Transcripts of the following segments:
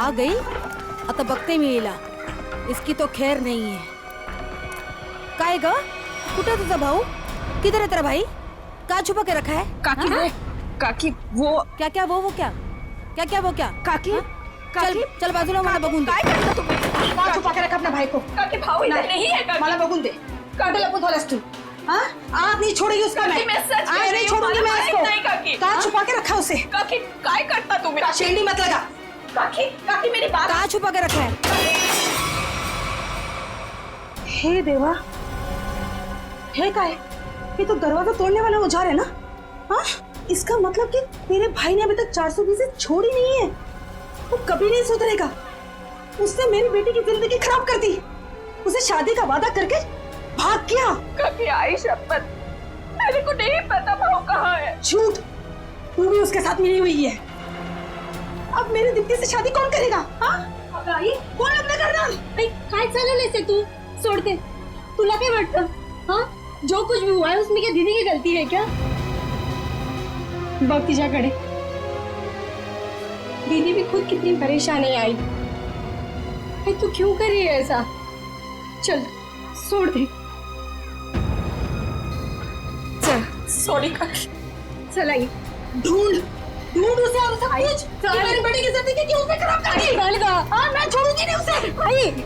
आ गई आता बघते मी हिला. इसकी तो खैर नहीं है. काय ग, कुठे तुझा भाऊ? किधर है तेरा भाई? क्या छुपा के रखा है? काकी वो, काकी वो क्या क्या वो क्या क्या क्या वो क्या? काकी हाँ? चल चल बाजूला, मला बघून दे. काय करता तुम्ही? का छुपा के रखा अपने भाई को? काकी भाऊ इधर नहीं है काकी. मला बघून दे. काटे लपून ठेवलास तू. हाँ? आज नहीं छोड़ेगी उसका मैं. काकी, मैं सच कह आज रही नहीं हूँ, छोड़ूंगी मला मैं माहित इसको. नाही, काकी. का छुपा के रखा उसे? काकी काय करता तुम्ही? शेंडी मत लगा. काकी काकी मेरी बात. क्या छुपा के रखा है? हे देवा, हे काय? ये तो दरवाजा तोड़ने वाला औजार है ना? हाँ? इसका मतलब कि तेरे भाई ने अभी तक 420 छोड़ी नहीं है. वो कभी नहीं सुधरेगा. उसने मेरी बेटी की जिंदगी खराब कर दी. उसे शादी का वादा करके भाग गया. काकी आई शपथ, मेरे को नहीं पता भाऊ कहाँ है. झूठ. तू भी उसके साथ मिली हुई है. अब मेरी दीप्ति से शादी कौन करेगा? हाँ? आई, कौन लग्न करणार? काय चालवलंयस ते तू? सोडते. तुला काय वाटतं? हाँ? जो कुछ भी हुआ है उसमें क्या दीदी की गलती है क्या? बघ तिच्याकडे. दीदी भी खुद कितनी परेशान है आई. अरे तू क्यों कर रही है ऐसा? चल छोड़ दे. चल सॉरी काकी. चल आई. ढूंढ उसे और सब कुछ. कि मेरी बेटी की जिंदगी क्यों उसे खराब कर दी? चल गा. हाँ, मैं छोड़ूंगी नहीं उसे. आई.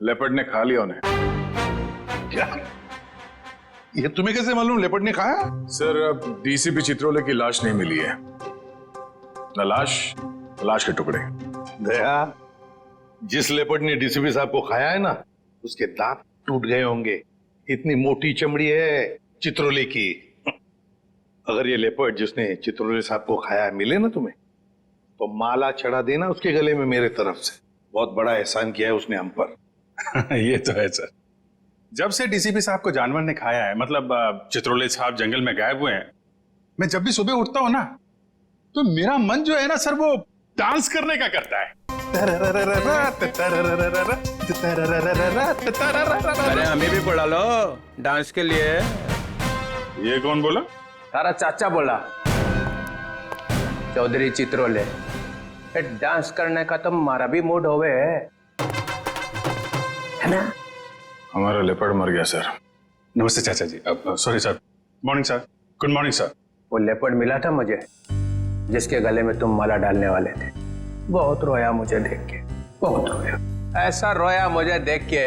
लेपर्ड ने खा लिया उन्हें. क्या? ये तुम्हें कैसे मालूम लेपर्ड ने खाया? सर, अब डीसीपी चित्रोले की लाश नहीं मिली है. न लाश के टुकड़े. दया, जिस लेपर्ड ने डीसीपी साहब को खाया है ना, उसके दांत टूट गए होंगे. इतनी मोटी चमड़ी है चित्रोले की. अगर ये लेपर्ड जिसने चित्रोले साहब को खाया मिले ना तुम्हें, तो माला चढ़ा देना उसके गले में मेरे तरफ से. बहुत बड़ा एहसान किया है उसने हम पर. ये तो है सर. जब से डीसीपी साहब को जानवर ने खाया है, मतलब चित्रोले साहब जंगल में गायब हुए हैं, मैं जब भी सुबह उठता हूं ना, तो मेरा मन जो है ना सर, वो डांस करने का करता है. अरे हमें भी बुला लो डांस के लिए. ये कौन बोला? तारा चाचा बोला, चौधरी चित्रोले. डांस करने का तो हमारा भी मूड होवे है ना. हमारा लेपर्ड मर गया सर. नमस्ते चाचा जी. Sorry sir. Morning sir. Good morning sir. वो लेपर्ड मिला था मुझे, जिसके गले में तुम माला डालने वाले थे. बहुत रोया मुझे देख के, बहुत रोया. ऐसा रोया मुझे देख के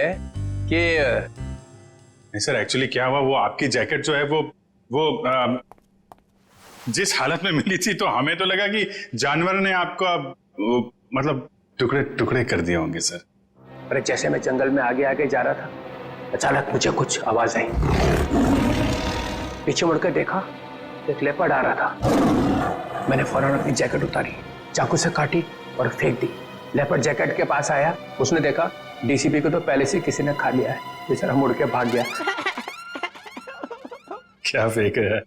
कि नहीं सर, एक्चुअली क्या हुआ, वो आपकी जैकेट जो है वो जिस हालत में मिली थी, तो हमें तो लगा कि जानवर ने आपका मतलब टुकड़े टुकड़े कर दिए होंगे सर. अरे जैसे मैं जंगल में आगे आगे जा रहा था, अचानक मुझे कुछ आवाज आई. पीछे मुड़कर देखा, एक लेपर्ड आ रहा था. मैंने फौरन अपनी जैकेट उतारी, चाकू से काटी और फेंक दी. लेपर्ड जैकेट के पास आया, उसने देखा डीसीपी को तो पहले से किसी ने खा लिया है. बेचारा मुड़ के भाग गया. क्या फेंक है.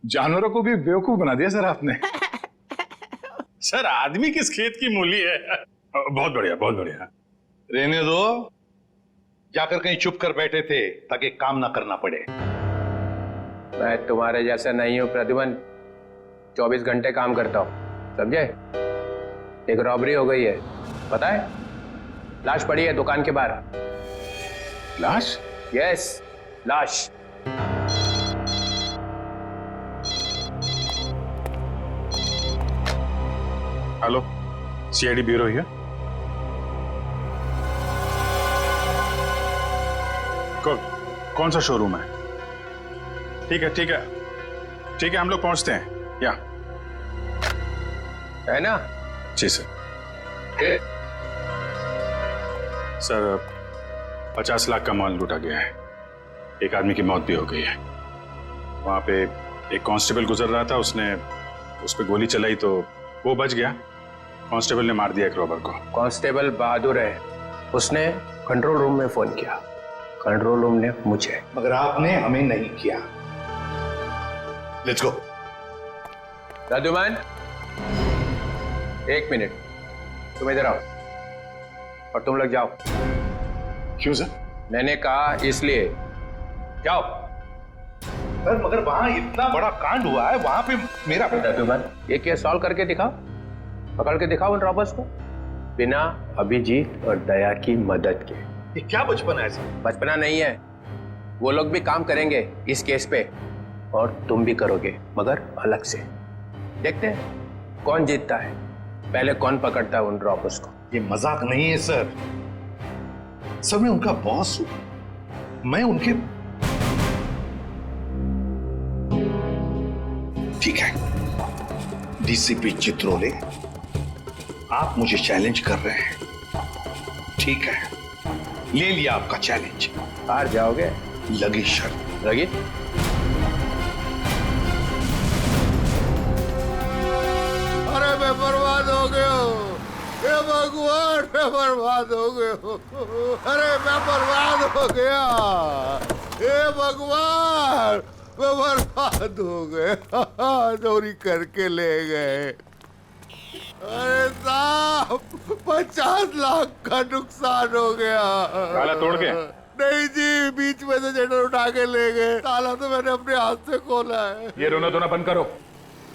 जानवरों को भी बेवकूफ बना दिया सर आपने. सर, आदमी किस खेत की मूली है. बहुत बढ़िया, बहुत बढ़िया. रहने दो. जाकर कहीं छुप कर बैठे थे ताकि काम ना करना पड़े. मैं तुम्हारे जैसा नहीं हूं प्रद्युमन. 24 घंटे काम करता हूं, समझे. एक रॉबरी हो गई है, पता है. लाश पड़ी है दुकान के बाहर. लाश? यस. लाश। Hello, CID bureau here. कौन सा शोरूम है? ठीक है ठीक है ठीक है, हम लोग पहुंचते हैं। या है ना? जी सर। सर 50 लाख का माल लूटा गया है। एक आदमी की मौत भी हो गई है। वहां पे एक कांस्टेबल गुजर रहा था, उसने उस पर गोली चलाई तो वो बच गया। कांस्टेबल ने मार दिया एक रॉबर को। कांस्टेबल बहादुर है, उसने कंट्रोल रूम में फोन किया, कंट्रोल रूम ने मुझे। मगर आपने हमें नहीं किया। Let's go. दादूमान, 1 मिनट, तुम इधर आओ और तुम लोग जाओ। क्यों सर? मैंने कहा इसलिए जाओ। सर मगर वहां इतना बड़ा कांड हुआ है, वहां पे मेरा दादूमान, ये केस सॉल्व करके दिखाओ, पकड़ के दिखाओ उन रॉबर्स को, बिना अभिजीत और दया की मदद के। ये क्या बचपन है सर? बचपना नहीं है, वो लोग भी काम करेंगे इस केस पे और तुम भी करोगे, मगर अलग से। देखते हैं कौन जीतता है, पहले कौन पकड़ता है उन रॉबर्स को। ये मजाक नहीं है सर। सर मैं उनका बॉस हूं, मैं उनके। ठीक है डीसीपी चित्रोले, आप मुझे चैलेंज कर रहे हैं। ठीक है, ले लिया आपका चैलेंज। हार जाओगे? लगी शर्त। लगी? अरे मैं बर्बाद हो गया हूँ, हे भगवान, मैं बर्बाद हो गया हूँ। अरे मैं बर्बाद हो गया, हे भगवान, मैं बर्बाद हो गया। चोरी करके ले गए। अरे साहब 50 लाख का नुकसान हो गया। ताला तोड़ के? नहीं जी, बीच में से शटर उठा के ले गए। ताला तो मैंने अपने हाथ से खोला है। ये रोना धोना बंद करो।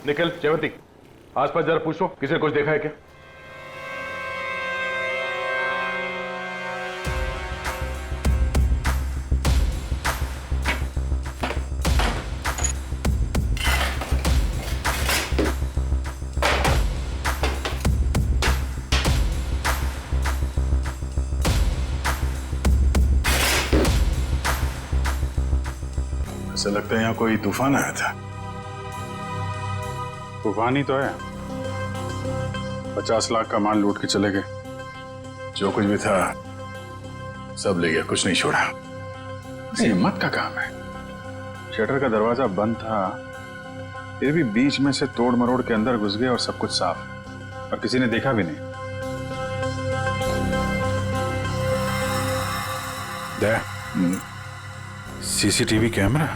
निखिल, जयवंती, आसपास जरा पूछो किसी ने कुछ देखा है क्या? ऐसा लगता है यहाँ कोई तूफान आया था। तूफान ही तो है। 50 लाख का माल लूट के चले गए। जो कुछ भी था सब ले गया, कुछ नहीं छोड़ा। हिम्मत का काम है। शटर का दरवाजा बंद था, फिर भी बीच में से तोड़ मरोड़ के अंदर घुस गए और सब कुछ साफ, और किसी ने देखा भी नहीं। सीसीटीवी कैमरा,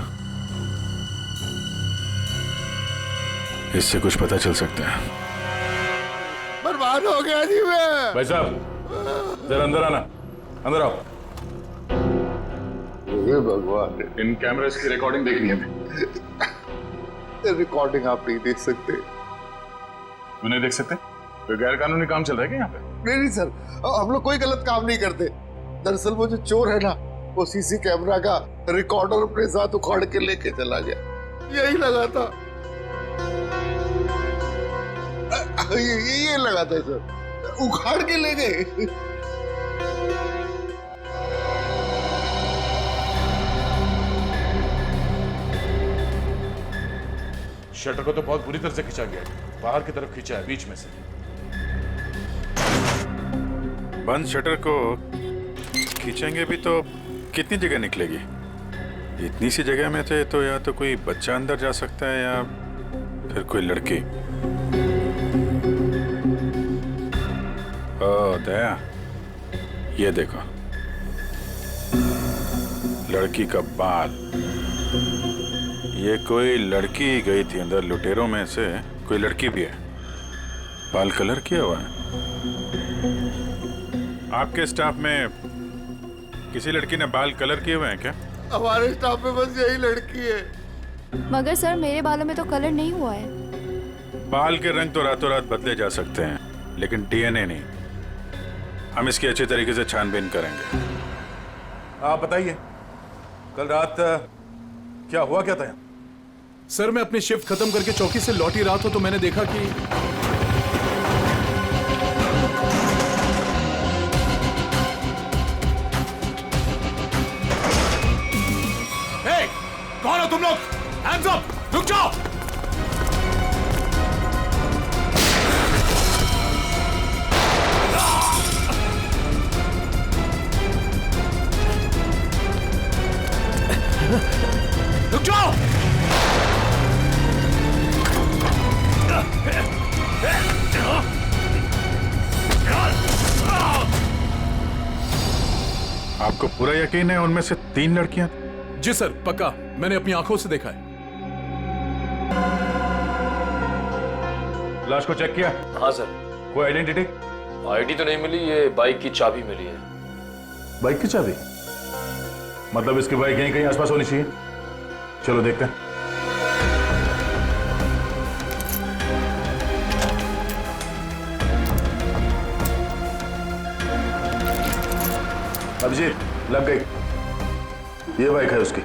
इससे कुछ पता चल सकता है। बर्बाद हो गया जी मैं। भाई साहब जरा अंदर आना, अंदर आओ। हे भगवान, इन कैमरास की रिकॉर्डिंग देखनी है हमें। रिकॉर्डिंग आप नहीं देख सकते। क्यों नहीं देख सकते? कोई गैर कानूनी काम चल रहा है क्या यहाँ पे? नहीं सर, हम लोग कोई गलत काम नहीं करते। दरअसल वो जो चोर है ना, वो सीसी कैमरा का रिकॉर्डर अपने साथ उखाड़ के लेके चला गया। यही लगा था, ये लगा था सर, उखाड़ के ले गए। शटर को तो बहुत बुरी तरह से खींचा गया है, बाहर की तरफ खींचा है, बीच में से। बंद शटर को खींचेंगे भी तो कितनी जगह निकलेगी? इतनी सी जगह में थे तो या तो कोई बच्चा अंदर जा सकता है या फिर कोई लड़की। ओ दया, ये देखो, लड़की का बाल। ये कोई लड़की गई थी अंदर, लुटेरों में से कोई लड़की भी है। बाल कलर किया हुआ है। आपके स्टाफ में किसी लड़की ने बाल कलर किए हुए हैं क्या? हमारे स्टाफ में बस यही लड़की है। मगर सर मेरे बालों में तो कलर नहीं हुआ है। बाल के रंग तो रातों रात बदले जा सकते हैं, लेकिन डीएनए नहीं। हम इसकी अच्छी तरीके से छानबीन करेंगे। आप बताइए कल रात क्या हुआ क्या था यहाँ? सर मैं अपनी शिफ्ट खत्म करके चौकी से लौट ही रहा था तो मैंने देखा कि हे, कौन हो तुम लोग? Hands up! रुक जाओ! रुक जाओ! आपको पूरा यकीन है उनमें से 3 लड़कियां? जी सर पक्का, मैंने अपनी आंखों से देखा है। लाश को चेक किया? हाँ सर। कोई आइडेंटिटी? आईडी तो नहीं मिली, ये बाइक की चाबी मिली है। बाइक की चाबी? मतलब इसकी बाइक यहीं कहीं आसपास होनी चाहिए। चलो देखते हैं। अभिजीत, लग गई। ये बाइक है उसकी।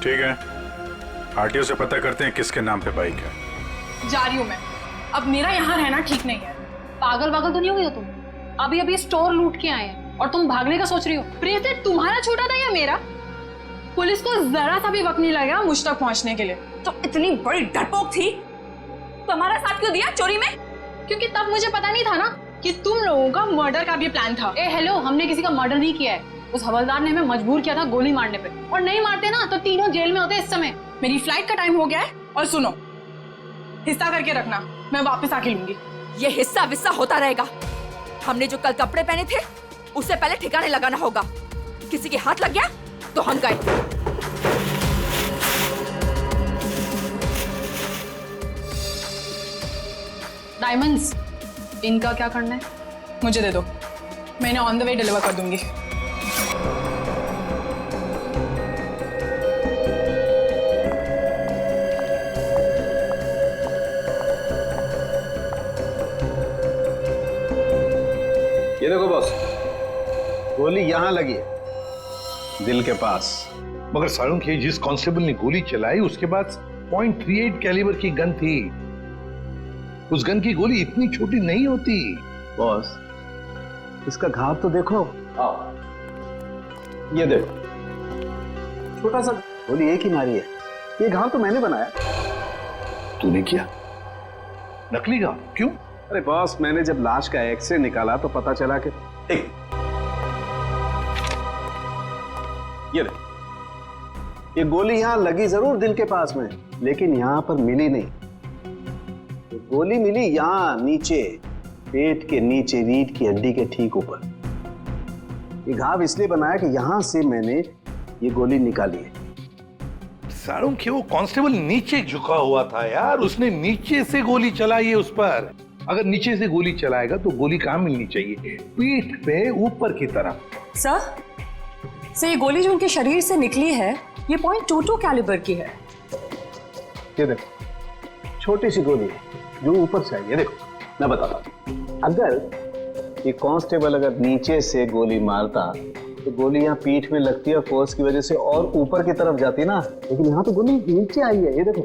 ठीक है, आरटीओ से पता करते हैं किसके नाम पे बाइक है। जा रही हूँ मैं। अब मेरा यहाँ रहना ठीक नहीं है। पागल वागल तो नहीं हो गई हो तुम? अभी अभी स्टोर लूट के आए हैं और तुम भागने का सोच रही हो? प्रीति, तुम्हारा छोटा था या मेरा? पुलिस को जरा सा भी वक्त नहीं लगा मुझ तक पहुंचने के लिए। तो इतनी बड़ी डरपोक थी तो हमारा साथ क्यों दिया चोरी में? क्योंकि तब मुझे पता नहीं था ना कि तुम लोगों का मर्डर का भी प्लान था। ए हेलो, हमने किसी का मर्डर नहीं किया है। उस हवलदार ने हमें मजबूर किया था गोली मारने पे, और नहीं मारते ना तो तीनों जेल में होते इस समय। मेरी फ्लाइट का टाइम हो गया है और सुनो, हिस्सा करके रखना, मैं वापस आके लूंगी। ये हिस्सा विस्सा होता रहेगा। हमने जो कल कपड़े पहने थे उससे पहले ठिकाने लगाना होगा। किसी के हाथ लग गया तो हम गए। डायमंड्स, इनका क्या करना है? मुझे दे दो, मैंने ऑन द वे डिलीवर कर दूंगी। ये देखो बॉस, गोली यहां लगी है, दिल के पास। मगर सारुण के जिस कांस्टेबल ने गोली चलाई उसके पास .38 कैलिबर की गन थी। उस गन की गोली इतनी छोटी नहीं होती। बॉस, इसका घाव तो देखो। ये देखो, छोटा सा गोली एक ही मारी है। ये घाव तो मैंने बनाया। तूने किया? नकली घाव? क्यों? अरे बॉस, मैंने जब लाश का एक्सरे निकाला तो पता चला कि ये देखो, ये गोली यहां लगी जरूर दिल के पास में, लेकिन यहां पर मिली नहीं। ये गोली मिली यहां नीचे, पेट के नीचे, रीढ़ की हड्डी के ठीक ऊपर। ये घाव इसलिए बनाया कि यहां से मैंने ये गोली निकाली है। सारुण के वो कांस्टेबल नीचे झुका हुआ था यार, उसने नीचे से गोली चलाई है उस पर। अगर नीचे से गोली चलाएगा तो गोली कहां मिलनी चाहिए? पीठ पे ऊपर की तरफ। सर, ये गोली जो उनके शरीर से निकली है ये .22 कैलिबर की है। ये देखो, छोटी सी गोली है जो ऊपर से आई है। देखो, मैं बताता हूं, अगर ये कांस्टेबल अगर नीचे से गोली मारता तो गोली यहाँ पीठ में लगती है, फोर्स की वजह से और ऊपर की तरफ जाती ना, लेकिन यहाँ तो गोली नीचे आई है। ये देखो,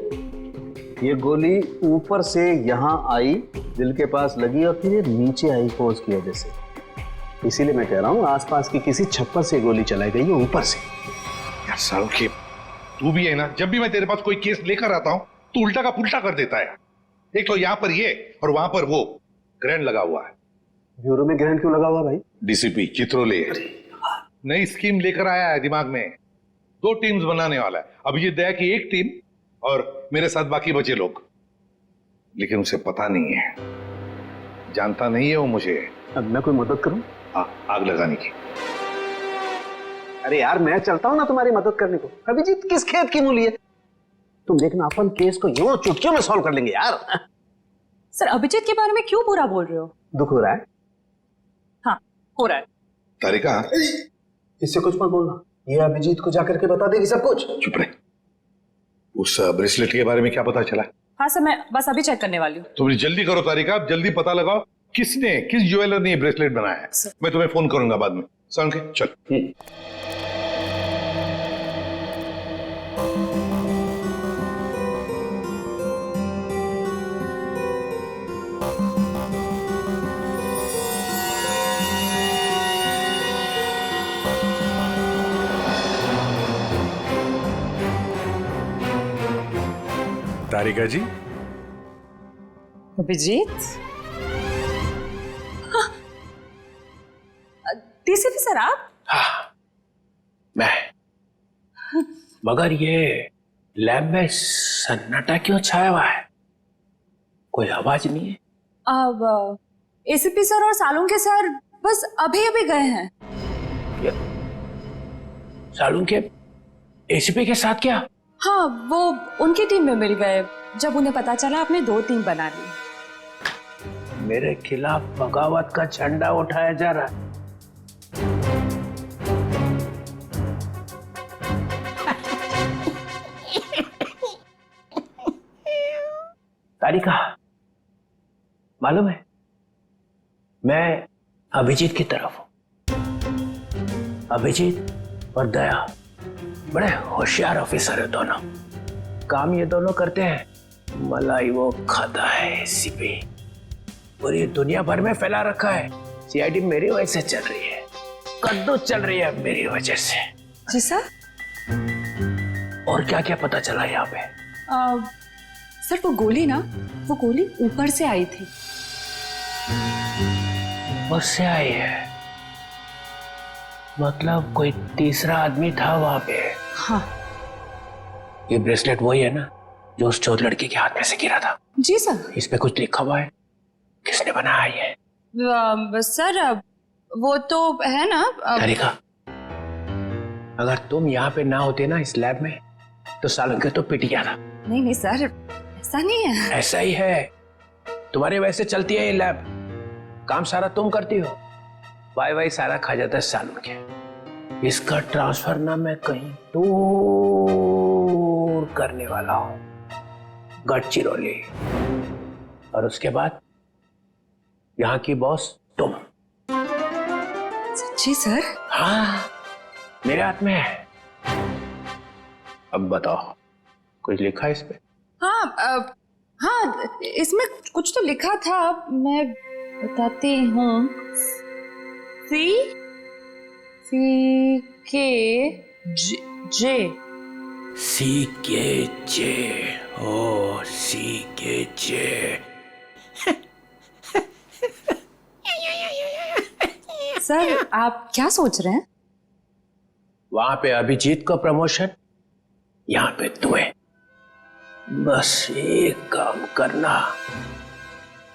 ये गोली ऊपर से यहाँ आई, दिल के पास लगी और फिर ये नीचे आई फोर्स की वजह से। इसीलिए मैं कह रहा हूँ आसपास की किसी छप्पर से गोली चलाई गई है ऊपर से। यार सारुण के, तू भी है ना, जब भी मैं तेरे पास कोई केस लेकर आता हूँ तू उल्टा का पुल्टा कर देता है। एक तो यहाँ पर ये और वहां पर वो ग्रैंड लगा हुआ है। ब्यूरो में ग्रैंड क्यों लगा हुआ भाई? डीसीपी चित्रोले नई स्कीम लेकर आया है दिमाग में। 2 टीम्स बनाने वाला है। अभिजीत दया की एक टीम और मेरे साथ बाकी बचे लोग। लेकिन उसे पता नहीं है, जानता नहीं है वो मुझे। अब मैं कोई मदद करूं? आग लगाने की। अरे यार, मैं चलता हूं ना तुम्हारी मदद करने को। अभिजीत किस खेत की मूली है? तुम देखना, अपन केस को यूं चुटकियों में सॉल्व कर लेंगे यार। सर, अभिजीत के बारे में क्यों बुरा बोल रहे हो? दुख हो रहा है? हाँ, हो रहा है। तारिका, इससे कुछ मत बोलना, ये अभिजीत को जाकर के बता देगी सब कुछ। चुप रहे। उस ब्रेसलेट के बारे में क्या पता चला? हाँ सर, मैं बस अभी चेक करने वाली हूँ। तुम जल्दी करो तारिका, जल्दी पता लगाओ किस ज्वेलर ने ये ब्रेसलेट बनाया है। मैं तुम्हें फोन करूंगा बाद में। सालुंखे चल। तारिका जी, अभिजीत, डीसीपी सर आप? हाँ, मैं। मगर ये लैब में सन्नाटा क्यों छाया हुआ है? कोई आवाज नहीं है। अब एसीपी सर और सालुंखे सर बस अभी अभी गए हैं। सालुंखे एसीपी के साथ क्या? हाँ, वो उनकी टीम में मिल गए जब उन्हें पता चला आपने 2 टीम बना ली। मेरे खिलाफ बगावत का झंडा उठाया जा रहा है। तारिका, मालूम है मैं अभिजीत की तरफ हूं। अभिजीत और दया बड़े होशियार ऑफिसर है दोनों। काम ये दोनों करते हैं, मलाई वो खाता है एसीपी। पूरी दुनिया भर में फैला रखा है। सीआईडी मेरी वजह से चल रही है, कद्दू चल रही है मेरी वजह से। जी सर। और क्या क्या पता चला यहाँ पे? सर वो गोली ऊपर से आई थी। उससे आई है? मतलब कोई तीसरा आदमी था वहां पे? हाँ। ये ब्रेसलेट वही है ना जो उस चौथ लड़की के हाथ में से गिरा था? जी सर। इस पे कुछ लिखा हुआ है? किसने बनाया ये? सर वो तो है ना। तारिका, अगर तुम यहाँ पे ना होते ना इस लैब में तो सालुंखे तो पिट गया था। नहीं सर, ऐसा नहीं है। ऐसा ही है। तुम्हारे वैसे चलती है ये लैब, काम सारा तुम करती हो, वाई सारा खा जाता है सालुंखे। इसका ट्रांसफर ना मैं कहीं दूर करने वाला हूं, गढ़चिरौली। और उसके बाद यहाँ की बॉस तुम। सच्ची सर? हाँ, मेरे हाथ में है। अब बताओ, कुछ लिखा है इस पे? हाँ, इसमें कुछ तो लिखा था, मैं बताती हूँ। सी के जे। CKJ, ओ CKJ। सर आप क्या सोच रहे हैं? वहां पे अभिजीत को प्रमोशन, यहाँ पे तुम्हें। बस एक काम करना,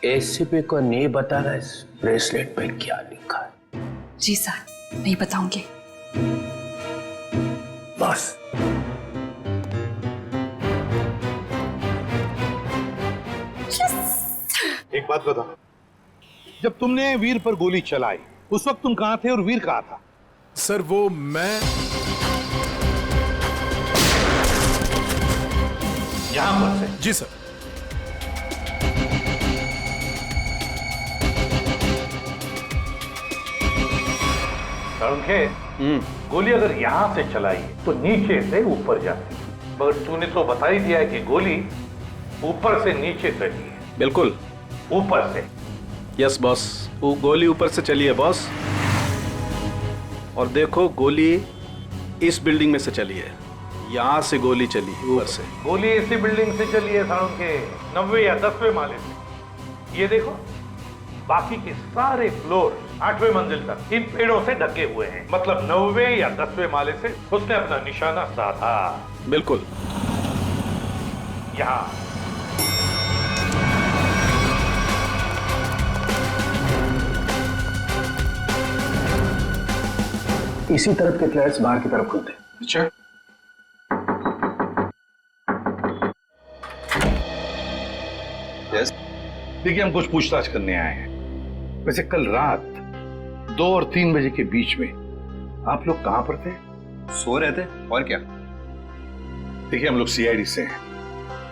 एसीपी को नहीं बताना इस ब्रेसलेट पे क्या लिखा है। जी सर, नहीं बताऊंगी। बस। एक बात बता, जब तुमने वीर पर गोली चलाई उस वक्त तुम कहां थे और वीर कहां था? सर वो मैं यहां पर से? जी सर। सालुंखे, गोली अगर यहां से चलाई तो नीचे से ऊपर जाती, मगर तूने तो बता ही दिया है कि गोली ऊपर से नीचे चली है। बिल्कुल ऊपर से। यस बॉस, वो गोली ऊपर से चली है बॉस। और देखो, गोली इस बिल्डिंग में से चली है, यहाँ से गोली चली ऊपर से। गोली इसी बिल्डिंग से चली है सालुंखे, 9वें या 10वें माले से। ये देखो, बाकी के सारे फ्लोर 8वें मंजिल तक इन पेड़ों से ढके हुए हैं। मतलब 9वें या 10वें माले से उसने अपना निशाना साधा। बिल्कुल। यहाँ इसी तरफ के फ्लैट्स बाहर की तरफ खुलते हैं। अच्छा, यस। देखिए, हम कुछ पूछताछ करने आए हैं। वैसे कल रात 2 और 3 बजे के बीच में आप लोग कहां पर थे? सो रहे थे, और क्या। देखिए, हम लोग सीआईडी से हैं,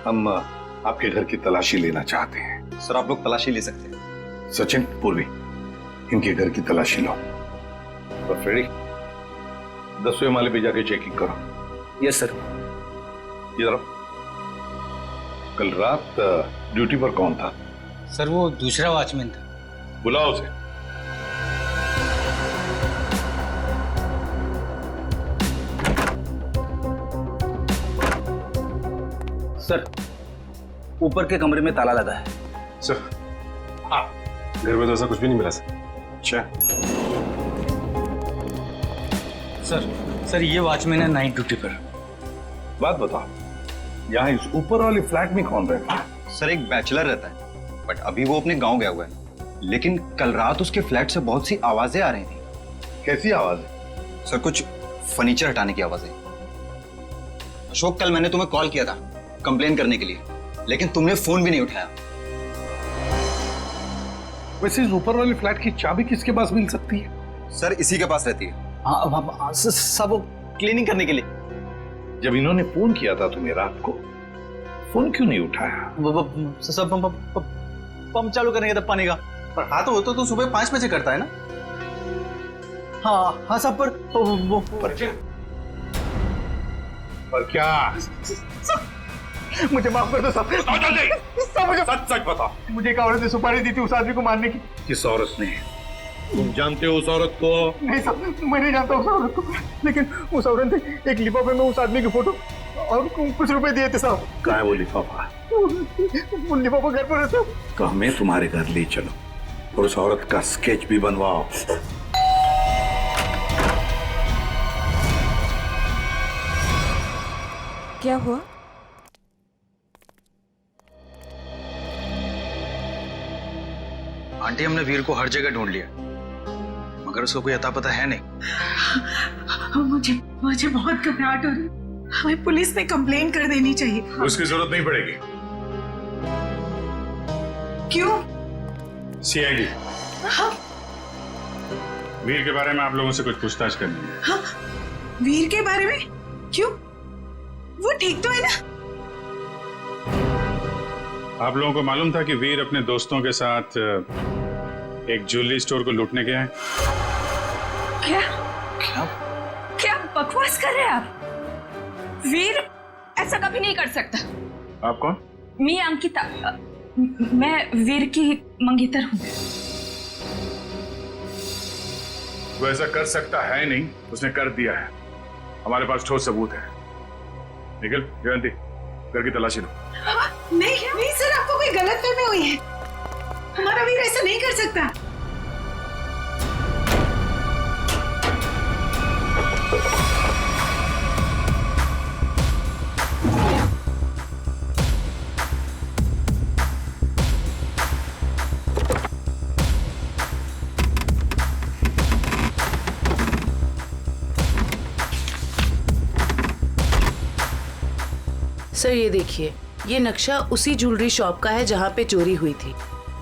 हम आपके घर की तलाशी लेना चाहते हैं। सर आप लोग तलाशी ले सकते हैं। सचिन, पूर्वी, इनके घर की तलाशी लो। बस रेडी, 10वें माले पे जाके चेकिंग करो। Yes sir. इधर आओ। कल रात ड्यूटी पर कौन था? सर वो दूसरा वॉचमैन था। बुलाओ उसे। सर ऊपर के कमरे में ताला लगा है। सर घर में तो ऐसा कुछ भी नहीं मिला सर। अच्छा सर ये वॉचमैन है नाइट ड्यूटी पर। बात बताओ, यहाँ इस ऊपर वाले फ्लैट में कौन रहता है? सर एक बैचलर रहता है, बट अभी वो अपने गांव गया हुआ है। लेकिन कल रात उसके फ्लैट से बहुत सी आवाजें आ रही थी। कैसी आवाज? सर कुछ फर्नीचर हटाने की आवाजें। अशोक, कल मैंने तुम्हें कॉल किया था कंप्लेन करने के लिए, लेकिन तुमने फोन भी नहीं उठाया। वैसे इस ऊपर वाले फ्लैट की चाबी किसके पास मिल सकती है? सर इसी के पास रहती है। हाँ सब वो क्लीनिंग करने के लिए। जब इन्होंने फोन किया था तुम्हें रात को, फोन क्यों नहीं उठाया? सब पंप चालू करने का था पानी का। पर हाँ तो सुबह 5 बजे करता है ना। हाँ सब पर क्या? मुझे माफ कर दो सब मुझे सच बता। मुझे एक औरत ने सुपारी दी थी उस आदमी को मारने की। किस औरत ने? तुम जानते हो उस औरत को? नहीं सर मैं नहीं जानता उस औरत को, लेकिन उस औरत ने एक लिफाफे में उस आदमी की फोटो और कुछ रुपए दिए थे साहब। कहाँ है वो लिफाफा? वो लिफाफा घर पर है साहब। तो हमें तुम्हारे घर ले चलो और उस औरत का स्केच भी बनवाओ। क्या हुआ? आंटी हमने वीर को हर जगह ढूंढ लिया, मगर उसको कोई अता पता है नहीं। मुझे बहुत घबराहट हो रही। हमें पुलिस में कंप्लेन कर देनी चाहिए। उसकी जरूरत नहीं पड़ेगी। क्यों? सीआईडी वीर के बारे में आप लोगों से कुछ पूछताछ करनी है। हाँ, वीर के बारे में? क्यों? वो ठीक तो है ना? आप लोगों को मालूम था कि वीर अपने दोस्तों के साथ एक ज्वेलरी स्टोर को लूटने गया है? क्या बकवास कर रहे हैं आप? वीर ऐसा कभी नहीं कर सकता। आप कौन? मैं अंकिता, मैं वीर की मंगेतर हूँ। वो ऐसा कर सकता है नहीं, उसने कर दिया है। हमारे पास ठोस सबूत है। निखिल, जयंती, घर की तलाशी लो। नहीं सर, आपको कोई गलतफहमी हुई है। हमारा वीर ऐसा नहीं कर सकता। सर ये देखिए, ये नक्शा उसी ज्वेलरी शॉप का है जहाँ पे चोरी हुई थी।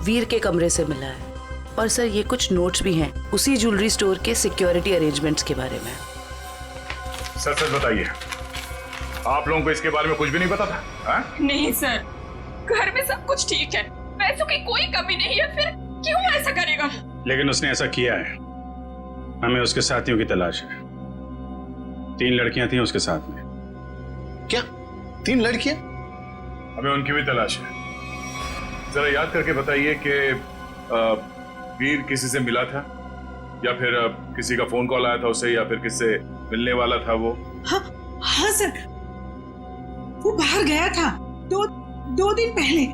वीर के कमरे से मिला है। और सर ये कुछ नोट्स भी हैं उसी ज्वेलरी स्टोर के सिक्योरिटी अरेंजमेंट्स के बारे में। सच बताइए, आप लोगों को इसके बारे में कुछ भी नहीं पता था? हा? नहीं सर, घर में सब कुछ ठीक है, पैसों की कोई कमी नहीं है, फिर क्यों ऐसा करेगा? लेकिन उसने ऐसा किया है। हमें उसके साथियों की तलाश है। 3 लड़कियां थी उसके साथ में। क्या 3 लड़कियां? हमें उनकी भी तलाश है। जरा याद करके बताइए कि वीर किसी से मिला था या फिर किसी का फोन कॉल आया था उसे, या फिर किससे मिलने वाला था वो? हाँ सर, वो बाहर गया था 2 दिन पहले,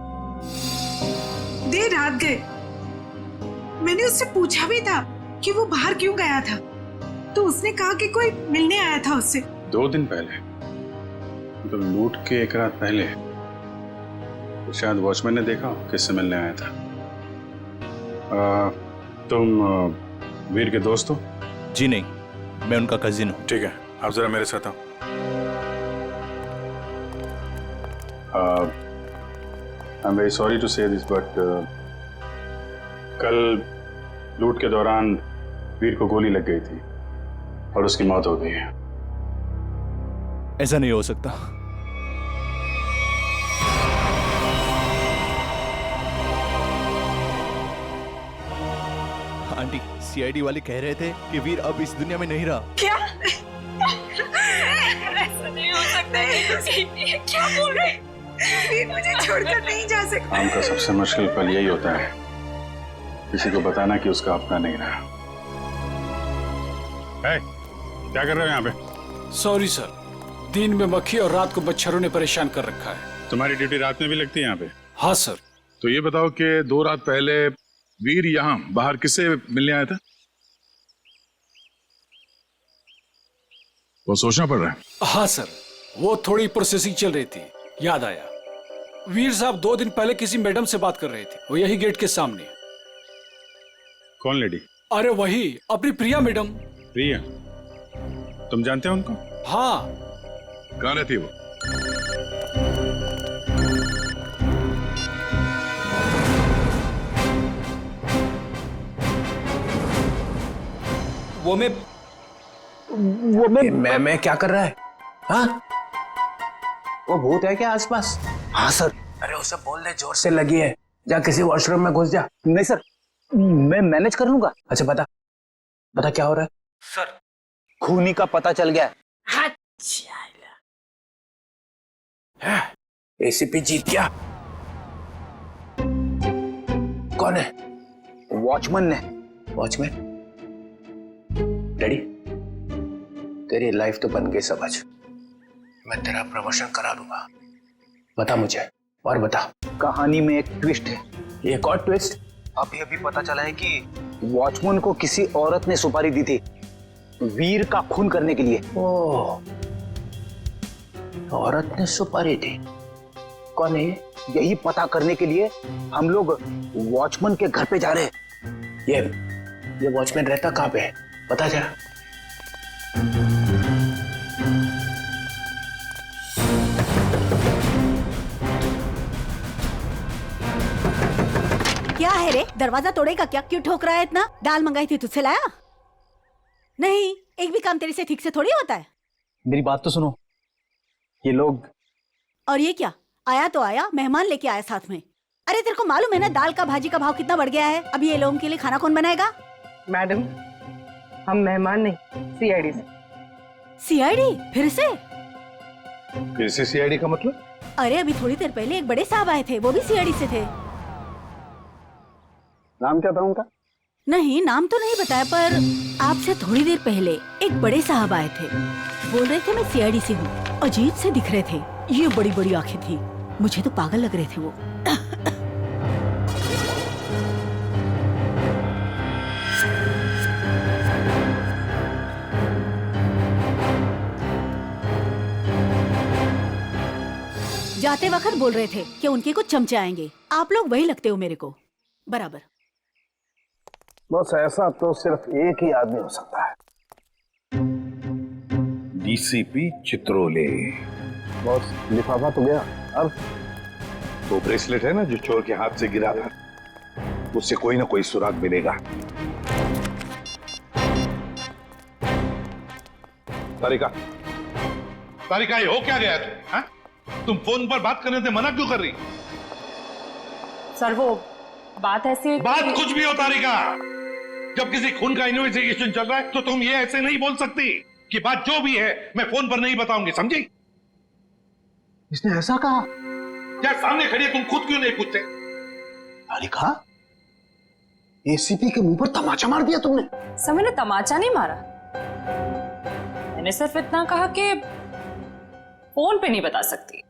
देर रात गए। मैंने उससे पूछा भी था कि वो बाहर क्यों गया था, तो उसने कहा कि कोई मिलने आया था उससे। 2 दिन पहले? तो लूट के 1 रात पहले तो शायद वॉचमैन ने देखा किससे मिलने आया था। तुम वीर के दोस्त हो? जी नहीं, मैं उनका कजिन हूँ। ठीक है, आप जरा मेरे साथ आओ। I am very sorry to say this, but कल लूट के दौरान वीर को गोली लग गई थी और उसकी मौत हो गई है। ऐसा नहीं हो सकता। आंटी सीआईडी वाले कह रहे थे कि वीर अब इस दुनिया में नहीं रहा। क्या? ऐसा नहीं हो सकता है। क्या बोल रहे? वीर मुझे छोड़कर नहीं जा सकता। काम का सबसे मुश्किल पल यही होता है, किसी को बताना कि उसका अपना नहीं रहा। क्या कर रहे हो यहाँ पे? सॉरी सर, दिन में मक्खी और रात को मच्छरों ने परेशान कर रखा है। तुम्हारी ड्यूटी रात में भी लगती है यहाँ पे? हाँ सर। तो ये बताओ कि 2 रात पहले वीर यहाँ बाहर किससे मिलने आया था? वो सोचना पड़ रहा है। हाँ सर, वो थोड़ी प्रोसेसिंग चल रही थी, याद आया। वीर साहब 2 दिन पहले किसी मैडम से बात कर रहे थे, वो यही गेट के सामने। कौन लेडी? अरे वही, अपनी प्रिया मैडम। प्रिया? तुम जानते हो उनको? हाँ। कहाँ रहती है वो? मैं क्या कर रहा है? हाँ? वो भूत है क्या आसपास? हाँ सर। अरे उसे बोल दे जोर से लगी है, जा किसी वॉशरूम में घुस जा। नहीं सर, मैं मैनेज कर लूंगा। अच्छा बता क्या हो रहा है? सर, खूनी का पता चल गया। एसीपी जीत गया। कौन है? वॉचमैन ने। वॉचमैन? डैडी, तेरी लाइफ तो बन गई समझ। मैं तेरा प्रमोशन करा दूंगा। बता मुझे, और बता। कहानी में एक ट्विस्ट है। एक और ट्विस्ट? अभी पता चला है कि वॉचमैन को किसी औरत ने सुपारी दी थी वीर का खून करने के लिए। ओह, औरत ने सुपारी दी? कौन है? यही पता करने के लिए हम लोग वॉचमैन के घर पे जा रहे हैं। ये वॉचमैन रहता कहाँ पे है? पता जरा। क्या है रे, दरवाजा तोड़ेगा क्या? क्यों ठोक रहा है इतना? दाल मंगाई थी, तुझसे लाया? नहीं, एक भी काम तेरे से ठीक से थोड़ी होता है। मेरी बात तो सुनो, ये लोग। और ये क्या? आया तो आया, मेहमान लेके आया साथ में। अरे तेरे को मालूम है ना दाल का भाजी का भाव कितना बढ़ गया है? अभी ये लोगों के लिए खाना कौन बनाएगा? मैडम, हम मेहमान नहीं, सीआईडी से। सीआईडी? फिर से सीआईडी का मतलब? अरे अभी थोड़ी देर पहले एक बड़े साहब आए थे, वो भी सीआईडी से थे। नाम क्या था उनका? नहीं, नाम तो नहीं बताया, पर आपसे थोड़ी देर पहले एक बड़े साहब आए थे, बोल रहे थे मैं सीआईडी से हूँ। अजीब से दिख रहे थे, ये बड़ी बड़ी आंखें थी, मुझे तो पागल लग रहे थे वो। जाते वक्त बोल रहे थे कि उनके कुछ चमचे आएंगे। आप लोग वही लगते हो मेरे को बराबर। बस ऐसा तो सिर्फ एक ही आदमी हो सकता है, डीसीपी चित्रोले। बॉस, लिफाफा तो गया, अब वो ब्रेसलेट है ना जो चोर के हाथ से गिरा था, उससे कोई ना कोई सुराग मिलेगा। तारिका, ये हो क्या गया तुम फोन पर बात करने से मना क्यों कर रही? सर वो बात ऐसी बात कुछ भी हो तारिका, जब किसी खून का इन्वेस्टिगेशन चल रहा है तो तुम ये ऐसे नहीं बोल सकती कि बात जो भी है मैं फोन पर नहीं बताऊंगी, समझी? इसने ऐसा कहा? क्या सामने खड़ी है, तुम खुद क्यों नहीं पूछते? तारिका, एसीपी के मुंह पर तमाचा मार दिया तुमने। सर मैंने तमाचा नहीं मारा, मैंने सिर्फ इतना कहा कि फोन पे नहीं बता सकती।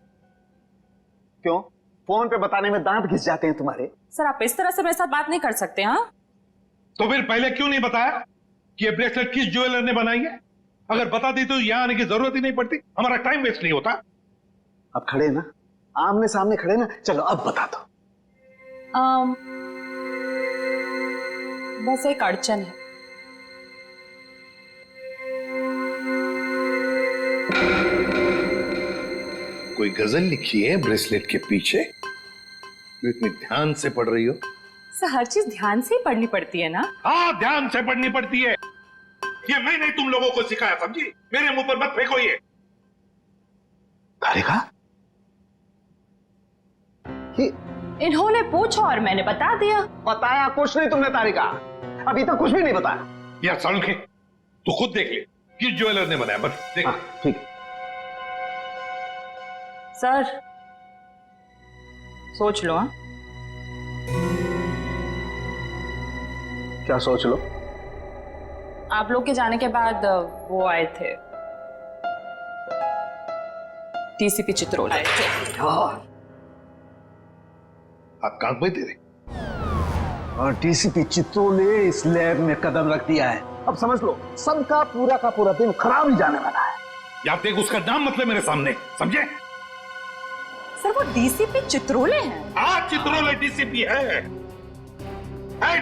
क्यों? फोन पे बताने में दांत घिस जाते हैं तुम्हारे। सर आप इस तरह से मेरे साथ बात नहीं कर सकते। हाँ, तो फिर पहले क्यों नहीं बताया कि ये ब्रेसलेट किस ज्वेलर ने बनाई है? अगर बताती तो यहां आने की जरूरत ही नहीं पड़ती, हमारा टाइम वेस्ट नहीं होता। अब खड़े ना, आमने सामने खड़े ना, चलो अब बता दो। बस एक अड़चन है। कोई गजल लिखी है ब्रेसलेट के पीछे, जो इतनी ध्यान से पढ़ रही हो? सर हर चीज ध्यान से ही पढ़नी पड़ती है ना। हाँ, ध्यान से पढ़नी पड़ती है, ये मैंने तुम लोगों को सिखाया, समझी? मेरे मुंह पर मत फेंको ये। तारिका, इन्होंने पूछा और मैंने बता दिया। बताया कुछ नहीं तुमने तारिका, अभी तक कुछ भी नहीं बताया। यार सालू के तू खुद देख ले किस ज्वेलर ने बनाया, बस देख। ठीक है सर, सोच लो। हाँ, क्या सोच लो? आप लोग के जाने के बाद वो आए थे, डीसीपी चित्रोल आए थे। आप कांक में तेरे और डीसीपी चित्रोल ने इस लैब में कदम रख दिया है। अब समझ लो सबका पूरा का पूरा दिन खराब ही जाने वाला है। या देख उसका नाम मतलब मेरे सामने, समझे? सर वो डीसीपी चित्रोले हैं। हाँ चित्रोले डीसीपी है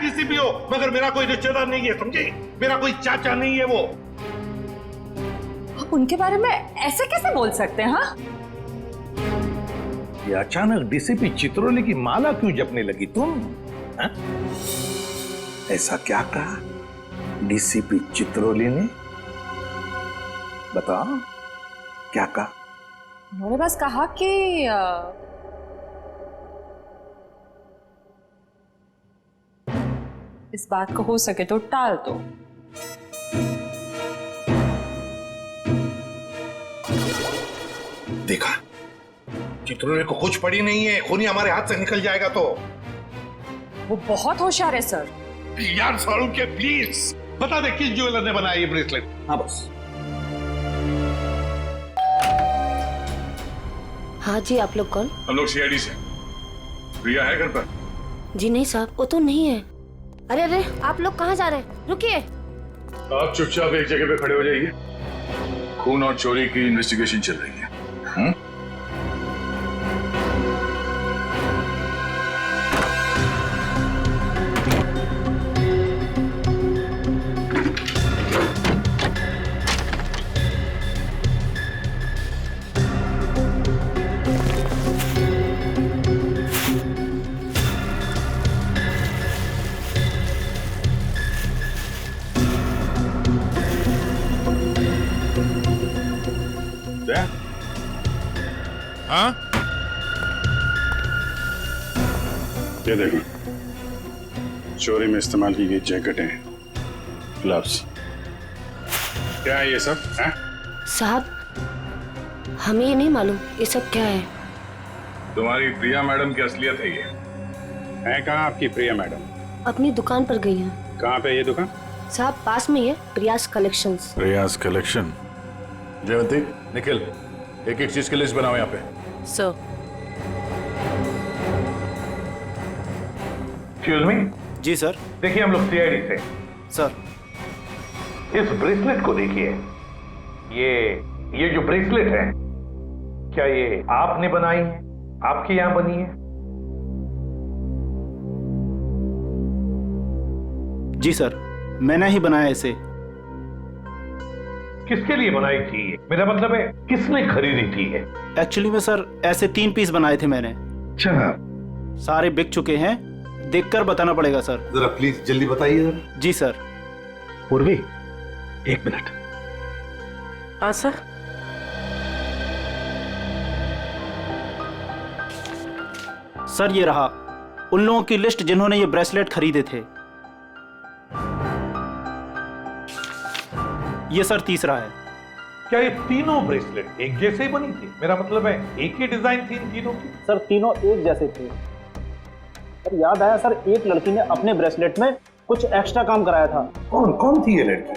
डीसीपी हो, मगर मेरा कोई रिश्तेदार नहीं है, समझे? मेरा कोई चाचा नहीं है वो। आप उनके बारे में ऐसे कैसे बोल सकते हैं? हाँ, ये अचानक डीसीपी चित्रोले की माला क्यों जपने लगी तुम? हा? ऐसा क्या कहा डीसीपी चित्रोले ने? बताओ क्या कहा? उन्होंने बस कहा कि इस बात को हो सके तो टाल दो। देखा, चित्रोले को कुछ पड़ी नहीं है, खूनी हमारे हाथ से निकल जाएगा तो। वो बहुत होशियार है सर। यार सारू के प्लीज बता दे किस ज्वेलर ने बनाया ये ब्रेसलेट? हाँ बस। हाँ जी, आप लोग कौन? हम लोग सीआईडी से। प्रिया है घर पर? जी नहीं साहब, वो तो नहीं है। अरे अरे, आप लोग कहाँ जा रहे हैं? रुकिए। आप चुपचाप एक जगह पे खड़े हो जाइए। खून और चोरी की इन्वेस्टिगेशन चल रही है। हाँ? ये देखो, चोरी में इस्तेमाल की गई जैकेटें, ग्लव्स। क्या है ये सब? है? साहब, हमें ये नहीं मालूम ये सब क्या है। तुम्हारी प्रिया मैडम की असलियत है ये। है कहाँ आपकी प्रिया मैडम? अपनी दुकान पर गई हैं। कहाँ पे ये दुकान? साहब पास में ही है, प्रियास कलेक्शंस। रियाज कलेक्शन। जयवंती, निखिल, एक एक चीज की लिस्ट बनाओ यहाँ पे। सर। Excuse me. जी सर। देखिए हम लोग सीआईडी से। सर, इस ब्रेसलेट को देखिए। ये जो ब्रेसलेट है, क्या ये आपने बनाई है? आपके यहां बनी है? जी सर, मैंने ही बनाया इसे। किसके लिए बनाई थी? मेरा मतलब है किसने खरीदी थी? एक्चुअली में सर ऐसे 3 पीस बनाए थे मैंने। अच्छा। सारे बिक चुके हैं, देखकर बताना पड़ेगा सर। जरा प्लीज जल्दी बताइए जरा। जी सर। पूर्वी, 1 मिनट। हाँ सर। सर ये रहा उन लोगों की लिस्ट जिन्होंने ये ब्रेसलेट खरीदे थे। ये सर तीसरा है। क्या ये तीनों ब्रेसलेट एक जैसे ही बनी थी? मेरा मतलब है एक ही डिजाइन थी इन तीनों की? सर तीनों एक जैसे थे। सर याद आया सर, एक लड़की ने अपने ब्रेसलेट में कुछ एक्स्ट्रा काम कराया था। कौन थी ये लड़की?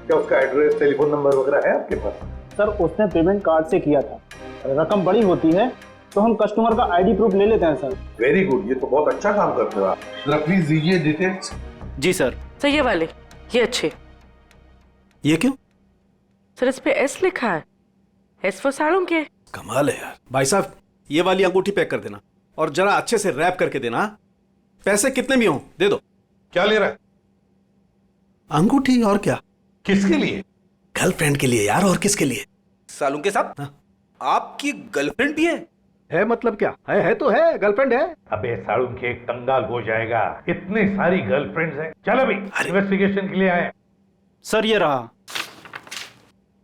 क्या उसका एड्रेस, टेलीफोन नंबर वगैरह है आपके पास? सर उसने पेमेंट कार्ड से किया था। रकम बड़ी होती है तो हम कस्टमर का आईडी प्रूफ ले लेते हैं सर। वेरी गुड, ये तो बहुत अच्छा काम करते हो आप। जरा प्लीज दीजिए डिटेल्स। जी सर। सर ये वाले, ये अच्छे। ये क्यों? सर इस पे एस लिखा है, एस फॉर साड़ों के। कमाल है यार। भाई साहब, ये वाली अंगूठी पैक कर देना और जरा अच्छे से रैप करके देना। पैसे कितने भी हों दे दो। क्या ले रहा है? अंगूठी। और क्या? किसके लिए? गर्लफ्रेंड के लिए यार, और किसके लिए? सालुंके के साहब, आपकी गर्लफ्रेंड भी है मतलब क्या है तो है, गर्लफ्रेंड है। अबे साड़ू के एक कंगाल हो जाएगा, इतनी सारी गर्लफ्रेंड्स हैं। चल अभी इन्वेस्टिगेशन के लिए आए। सर ये रहा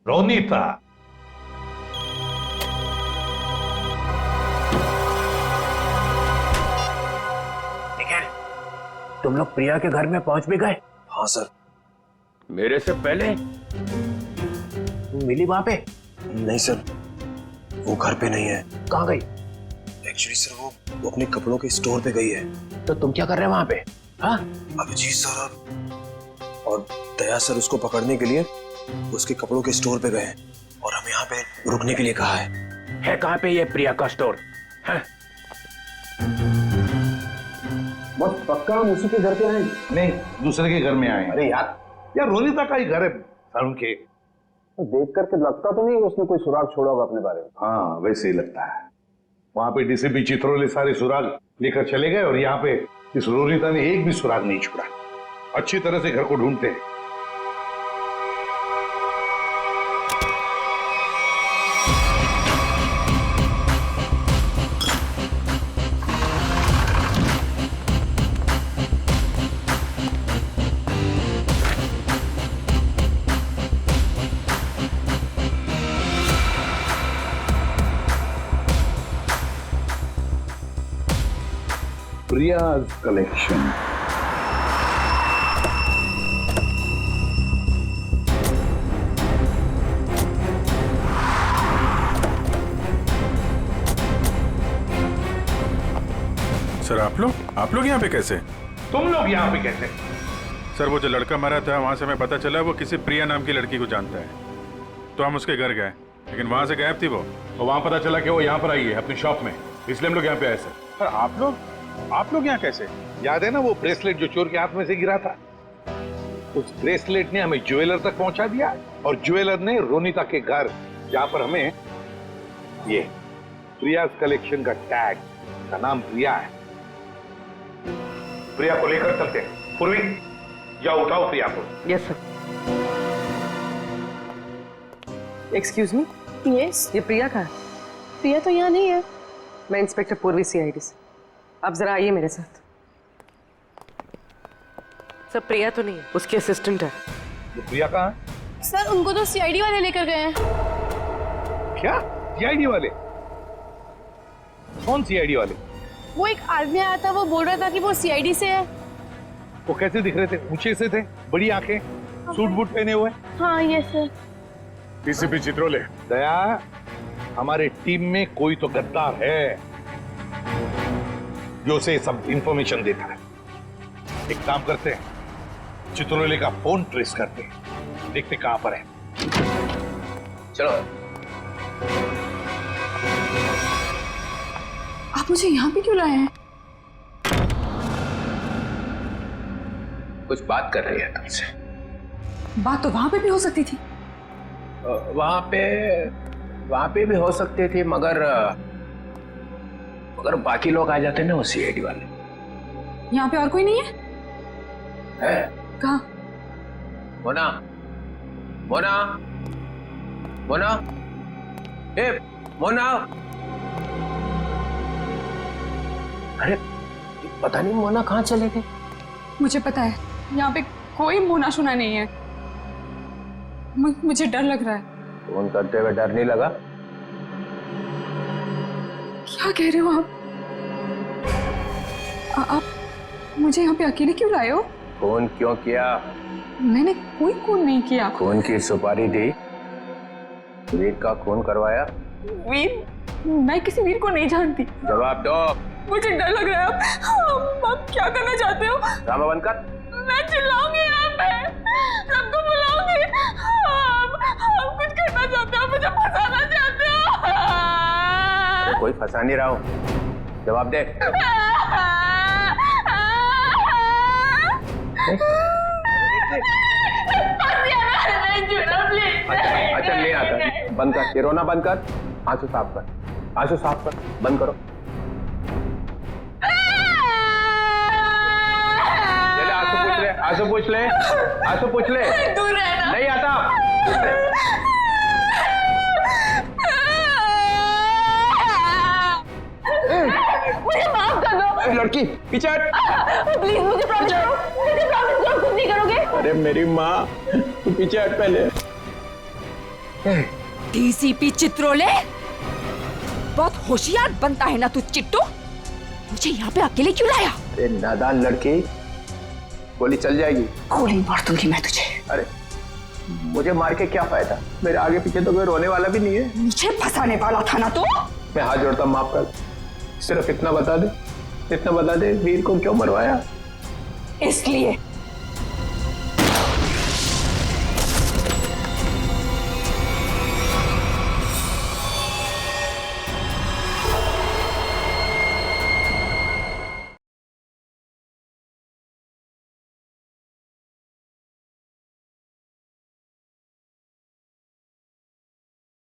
रोनीता। तुम लोग प्रिया के घर में पहुंच भी गए? हाँ सर। मेरे से पहले मिली वहां पे? नहीं सर, वो घर पे नहीं है। कहाँ गई? एक्चुअली सर वो अपने कपड़ों के स्टोर पे गई है। तो तुम क्या कर रहे हो वहां पे? हाँ? अभिजीत सर और दया सर उसको पकड़ने के लिए उसके कपड़ों के स्टोर पे गए हैं और हमें यहाँ पे रुकने के लिए कहा है। कहाँ पे ये प्रिया का स्टोर? बस पक्का हम उसी के घर पे आए? नहीं, दूसरे के घर में आए। अरे यार रोनिता का ही घर है सारुण के। तो देख करके लगता तो नहीं उसने कोई सुराग छोड़ा होगा अपने बारे में। हाँ वैसे ही लगता है। वहां पे डीसीपी चित्रोले सारे सुराग लेकर चले गए और यहाँ पे इस रोनिता ने एक भी सुराग नहीं छोड़ा। अच्छी तरह से घर को ढूंढते हैं। प्रियाज कलेक्शन। सर आप लोग यहाँ पे कैसे? तुम लोग यहाँ पे कैसे? सर वो जो लड़का मरा था वहां से हमें पता चला वो किसी प्रिया नाम की लड़की को जानता है, तो हम उसके घर गए, लेकिन वहां से गायब थी वो। और वहां पता चला कि वो यहाँ पर आई है अपनी शॉप में, इसलिए हम लोग यहाँ पे आए सर। सर आप लोग यहाँ कैसे? याद है ना वो ब्रेसलेट जो चोर के हाथ में से गिरा था? उस ब्रेसलेट ने हमें ज्वेलर तक पहुंचा दिया और ज्वेलर ने रोनिता के घर, जहां पर हमें ये प्रियाज कलेक्शन का टैग, का नाम प्रिया है। प्रिया को लेकर चलते हैं। पूर्वी जाओ, उठाओ प्रिया को। Yes sir. एक्सक्यूज मी। यस। ये प्रिया का है? प्रिया तो यहाँ नहीं है। मैं इंस्पेक्टर पूर्वी सीआईडी से। आप जरा आइए मेरे साथ। सर प्रिया तो नहीं है, उसकी असिस्टेंट है। ये प्रिया कहाँ है? सर उनको तो सीआईडी वाले लेकर गए हैं। क्या सीआईडी वाले? कौन सीआईडी वाले? वो एक आदमी आया था, वो बोल रहा था कि वो सीआईडी से है। वो कैसे दिख रहे थे? ऊंचे से थे, बड़ी आंखें, सूट बूट पहने हुए। हाँ यस सर। डीसीपी चित्रोले। दया, हमारे टीम में कोई तो गद्दार है जो उसे सब इंफॉर्मेशन देता है। एक काम करते हैं, चित्रोले का फोन ट्रेस करते हैं, देखते कहां पर है। चलो। आप मुझे यहाँ पे क्यों लाए हैं? कुछ बात कर रही है तुमसे। बात तो वहां पे भी हो सकती थी। वहां पे भी हो सकती थी, मगर बाकी लोग आ जाते ना वो सीआईडी वाले। यहाँ पे और कोई नहीं है? कहाँ? मोना, मोना, मोना, ए मोना। अरे पता नहीं मोना कहाँ चले गए। मुझे पता है, यहाँ पे कोई मोना शुना नहीं है। मुझे डर लग रहा है। फोन करते हुए डर नहीं लगा? क्या कह रहे हो आप मुझे यहाँ पे अकेले क्यों लाए हो? फोन क्यों किया? मैंने कोई खून नहीं किया। खून की सुपारी दी, वीर का खून करवाया। वीर? मैं किसी वीर को नहीं जानती। जवाब दो। मुझे डर लग रहा है। आप क्या करना चाहते हो? ड्रामा बंद कर। मैं चिल्लाऊंगी यहाँ पे, सबको बुलाऊंगी। आप कुछ करना चाहते हो, मुझे फंसाना चाहते हो। अरे कोई फंसा नहीं रहा हूँ, जवाब दे। अच्छा नहीं आता, बंद कर, ये रोना बंद कर, आंसू साफ कर, आंसू साफ कर, बंद करो। आंसू पूछ ले, आंसू पूछ ले। दूर रहना। नहीं आता। मुझे माफ कर दो। लड़की पीछे हट। प्लीज मुझे प्रॉमिस करो, मुझे प्रॉमिस करो कुछ नहीं करोगे। अरे मेरी माँ, तू पीछे हट पहले। डीसीपी चित्रोले, बहुत होशियार बनता है ना तू चिट्टू। मुझे यहाँ पे अकेले क्यों लाया? अरे नादान लड़की, गोली चल जाएगी। गोली मार दूंगी मैं तुझे। अरे मुझे मार के क्या फायदा, मेरे आगे पीछे तो कोई रोने वाला भी नहीं है। मुझे फंसाने वाला था ना तू। मैं हाथ जोड़ता हूं, माफ कर। सिर्फ इतना बता दे वीर को क्यों मरवाया? इसलिए